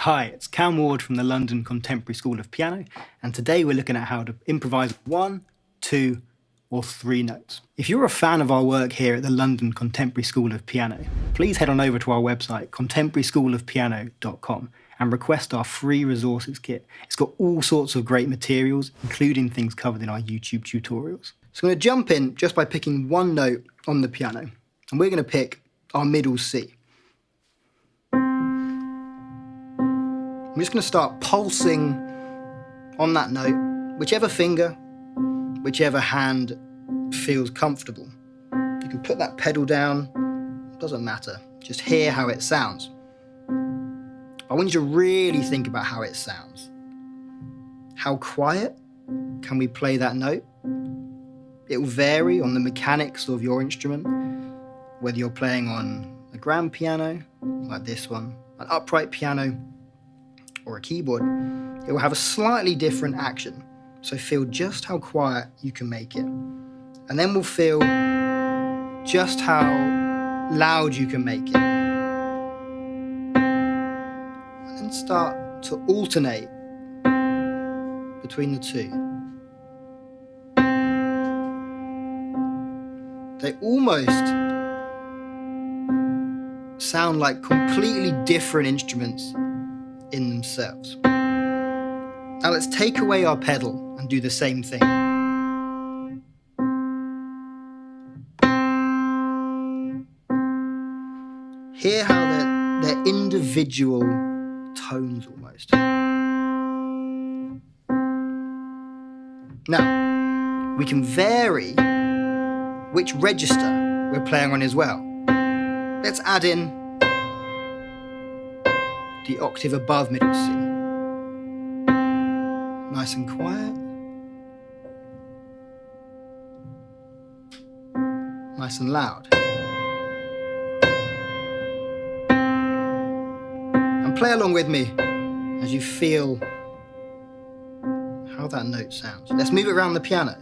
Hi, it's Cam Ward from the London Contemporary School of Piano, and today we're looking at how to improvise one, two, or three notes. If you're a fan of our work here at the London Contemporary School of Piano, please head on over to our website, contemporaryschoolofpiano.com, and request our free resources kit. It's got all sorts of great materials, including things covered in our YouTube tutorials. So I'm going to jump in just by picking one note on the piano, and we're going to pick our middle C. I'm just going to start pulsing on that note, whichever finger, whichever hand feels comfortable. You can put that pedal down, doesn't matter, just hear how it sounds. I want you to really think about how it sounds. How quiet can we play that note? It will vary on the mechanics of your instrument, whether you're playing on a grand piano, like this one, an upright piano, or a keyboard. It will have a slightly different action, so feel just how quiet you can make it. And then we'll feel just how loud you can make it. And then start to alternate between the two. They almost sound like completely different instruments in themselves. Now let's take away our pedal and do the same thing. Hear how they're individual tones almost. Now, we can vary which register we're playing on as well. Let's add in the octave above middle C. Nice and quiet. Nice and loud. And play along with me as you feel how that note sounds. Let's move it around the piano.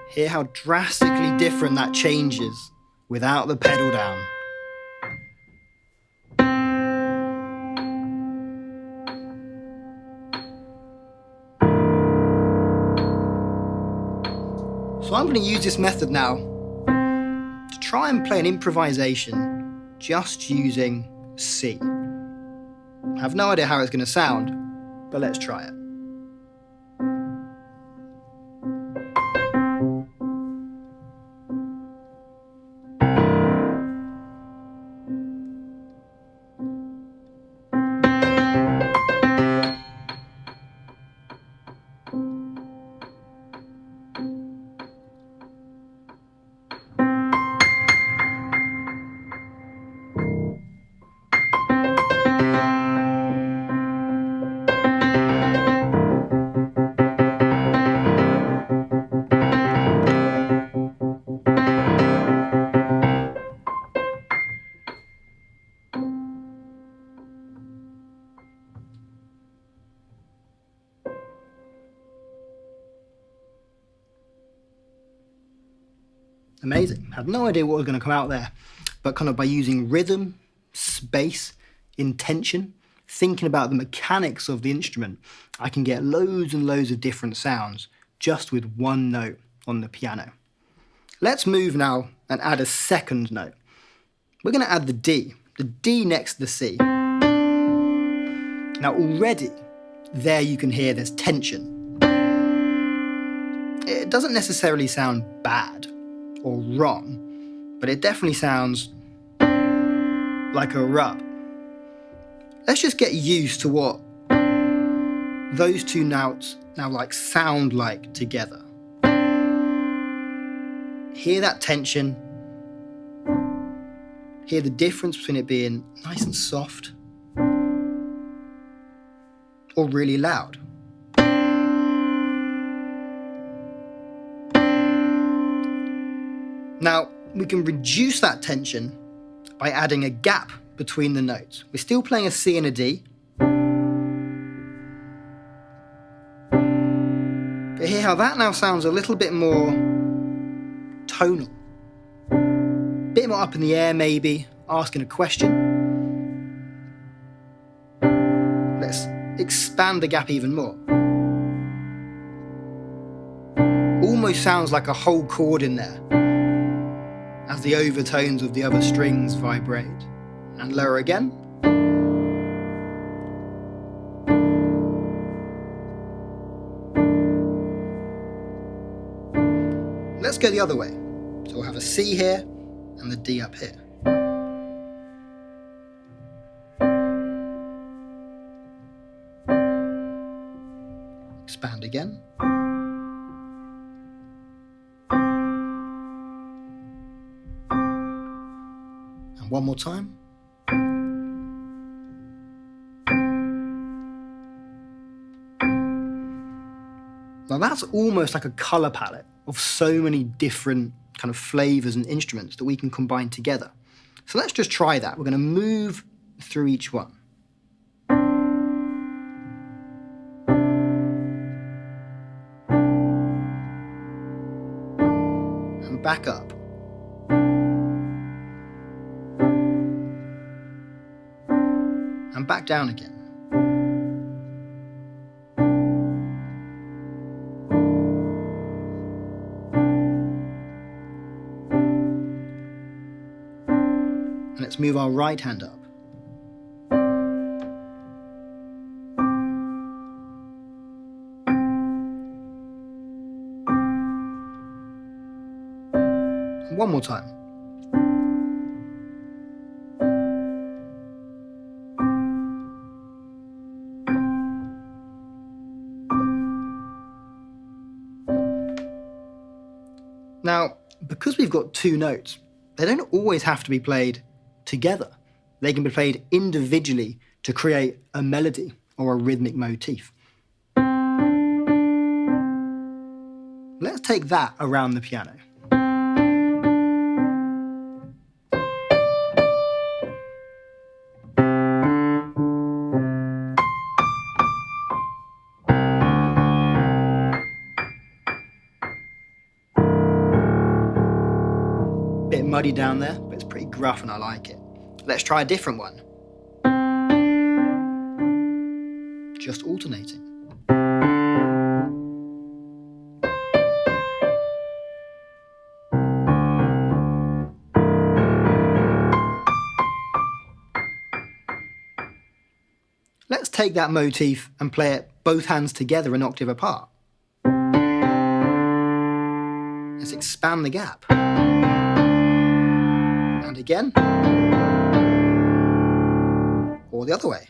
Hear how drastically different that changes without the pedal down. So I'm going to use this method now to try and play an improvisation just using C. I have no idea how it's going to sound, but let's try it. Amazing. I had no idea what was going to come out there, but kind of by using rhythm, space, intention, thinking about the mechanics of the instrument, I can get loads and loads of different sounds just with one note on the piano. Let's move now and add a second note. We're going to add the D next to the C. Now already there you can hear there's tension. It doesn't necessarily sound bad or wrong, but it definitely sounds like a rub. Let's just get used to what those two notes now sound like together. Hear that tension. Hear the difference between it being nice and soft or really loud. Now, we can reduce that tension by adding a gap between the notes. We're still playing a C and a D, how that now sounds a little bit more tonal. A bit more up in the air maybe, asking a question. Let's expand the gap even more. Almost sounds like a whole chord in there as the overtones of the other strings vibrate. And lower again. Let's go the other way. So we'll have a C here and the D up here. Expand again. And one more time. Now that's almost like a colour palette of so many different kind of flavours and instruments that we can combine together. So let's just try that. We're going to move through each one. And back up. And back down again. And let's move our right hand up. And one more time. Now, because we've got two notes, they don't always have to be played together. They can be played individually to create a melody or a rhythmic motif. Let's take that around the piano. Bit muddy down there, but it's pretty gruff and I like it. Let's try a different one. Just alternating. Let's take that motif and play it both hands together an octave apart. Let's expand the gap. And again. Or the other way.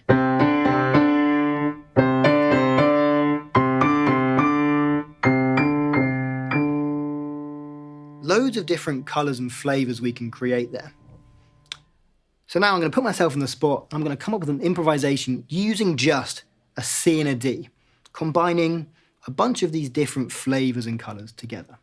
Loads of different colours and flavours we can create there. So now I'm going to put myself in the spot. I'm going to come up with an improvisation using just a C and a D, combining a bunch of these different flavours and colours together.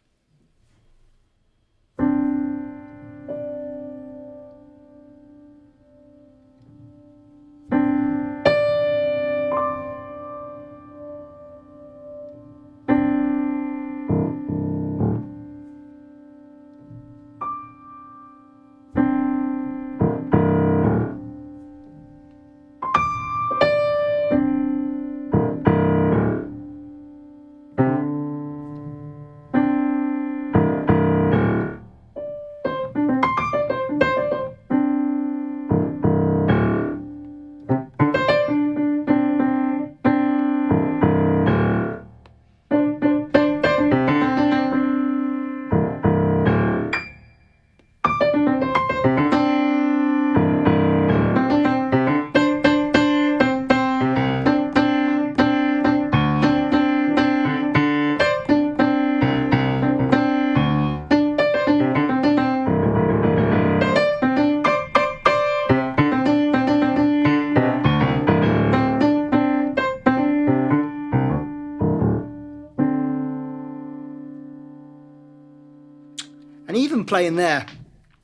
And even playing there,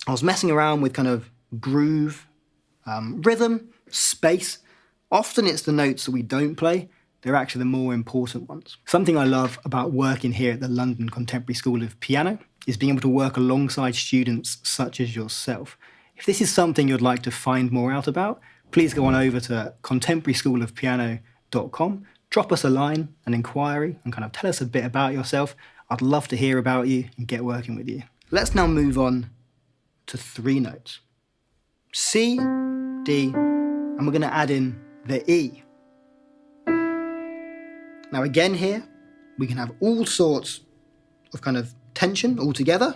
I was messing around with kind of groove, rhythm, space. Often it's the notes that we don't play They're actually the more important ones. Something I love about working here at the London Contemporary School of Piano is being able to work alongside students such as yourself. If this is something you'd like to find more out about, please go on over to contemporaryschoolofpiano.com, drop us a line, an inquiry, and kind of tell us a bit about yourself. I'd love to hear about you and get working with you. Let's now move on to 3 notes. C, D, and we're going to add in the E. Now again here, we can have all sorts of kind of tension all together.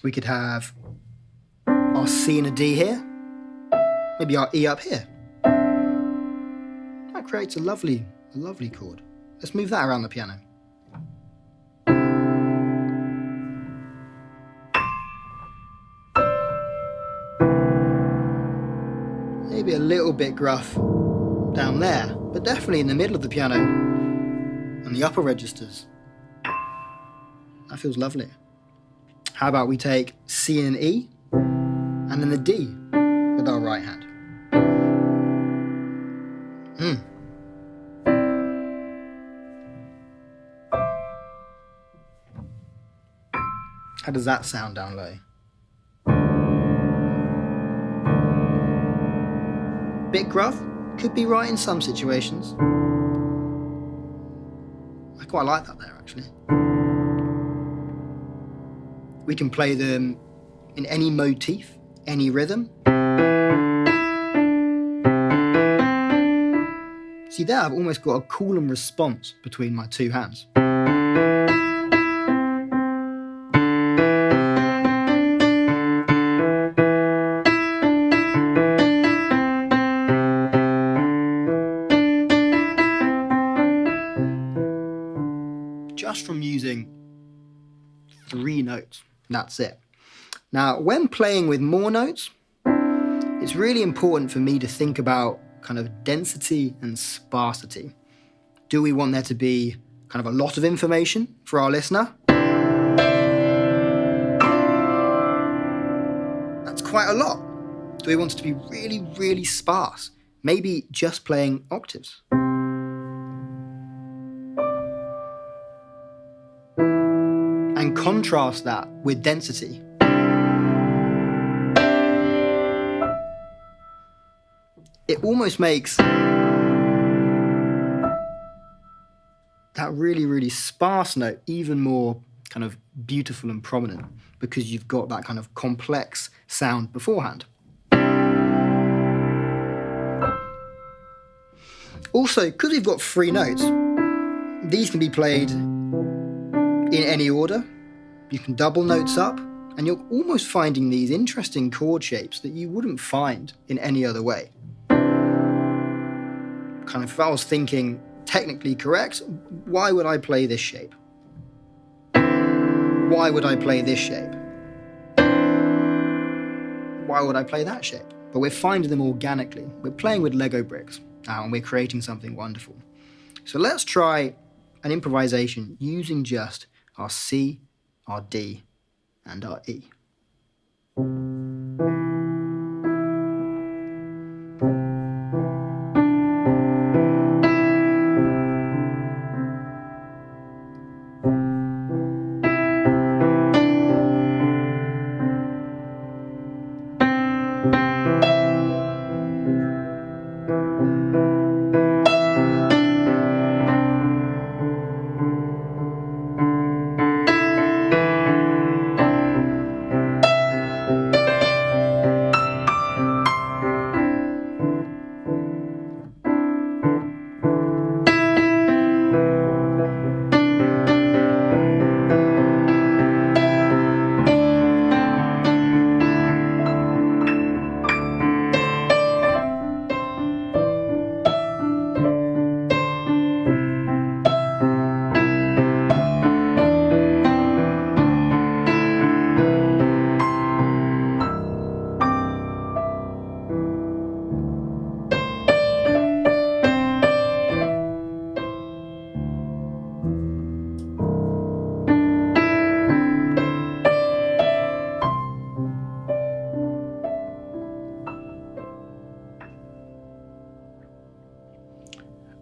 We could have our C and a D here, maybe our E up here. That creates a lovely chord. Let's move that around the piano. Maybe a little bit gruff down there, but definitely in the middle of the piano and the upper registers. That feels lovely. How about we take C and an E, and then the D with our right hand. How does that sound down low? Bit gruff, could be right in some situations. I quite like that there, actually. We can play them in any motif, any rhythm. See there, I've almost got a call and response between my 2 hands. Just from using 3 notes. That's it. Now, when playing with more notes, it's really important for me to think about kind of density and sparsity. Do we want there to be kind of a lot of information for our listener? That's quite a lot. Do we want it to be really, really sparse? Maybe just playing octaves. And contrast that with density. It almost makes that really, really sparse note even more kind of beautiful and prominent because you've got that kind of complex sound beforehand. Also, because we've got 3 notes, these can be played in any order. You can double notes up, and you're almost finding these interesting chord shapes that you wouldn't find in any other way. Kind of, if I was thinking technically correct, why would I play this shape? Why would I play this shape? Why would I play that shape? But we're finding them organically. We're playing with Lego bricks, and we're creating something wonderful. So let's try an improvisation using just our C, our D, and our E.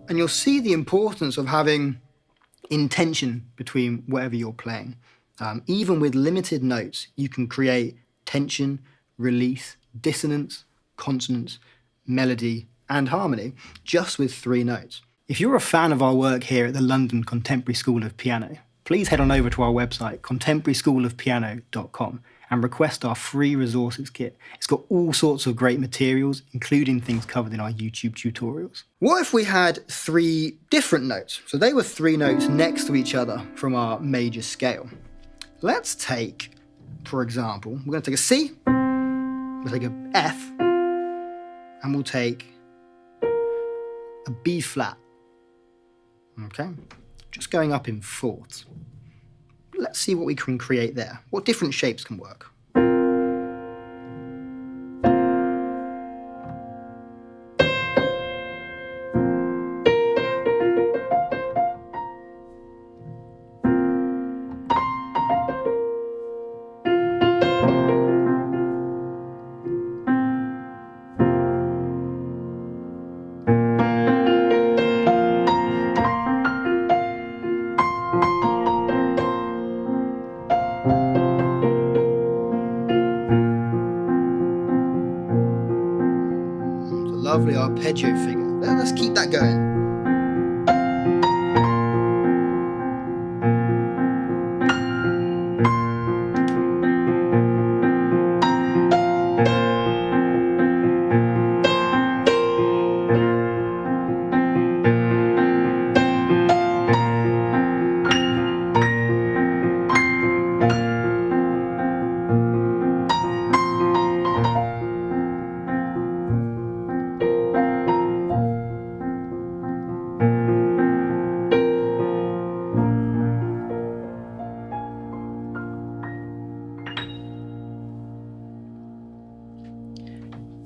And you'll see the importance of having intention between whatever you're playing. Even with limited notes, you can create tension, release, dissonance, consonance, melody, and harmony just with 3 notes. If you're a fan of our work here at the London Contemporary School of Piano, please head on over to our website, contemporaryschoolofpiano.com, and request our free resources kit. It's got all sorts of great materials, including things covered in our YouTube tutorials. What if we had 3 different notes? So they were 3 notes next to each other from our major scale. Let's take, for example, we're going to take a C, we'll take a F, and we'll take a B flat. Okay, just going up in fourths. Let's see what we can create there. What different shapes can work? Lovely arpeggio figure. Let's keep that going.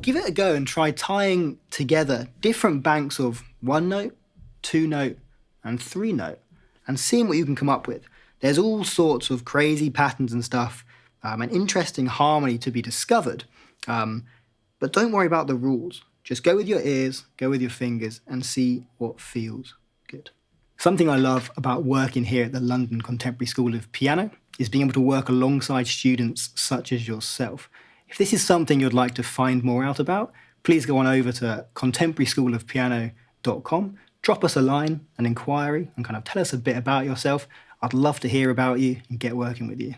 Give it a go and try tying together different banks of 1 note, 2 note, and 3 note, and seeing what you can come up with. There's all sorts of crazy patterns and stuff, and interesting harmony to be discovered. But don't worry about the rules. Just go with your ears, go with your fingers, and see what feels good. Something I love about working here at the London Contemporary School of Piano is being able to work alongside students such as yourself. If this is something you'd like to find more out about, please go on over to contemporaryschoolofpiano.com, drop us a line, an inquiry, and kind of tell us a bit about yourself. I'd love to hear about you and get working with you.